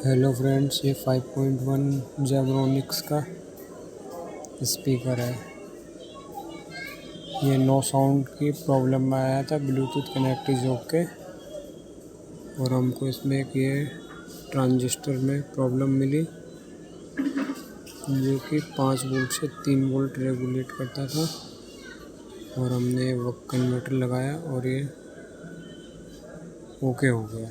Hello friends, ये 5.1 Zebronics का speaker है। ये नो साउंड की प्रॉब्लम में आया था ब्लूटूथ कनेक्टेड होके, और हमको इसमें एक ये ट्रांजिस्टर में प्रॉब्लम मिली जो कि 5 वोल्ट से 3 वोल्ट रेगुलेट करता था, और हमने वो कन्वर्टर लगाया और ये ओके हो गया।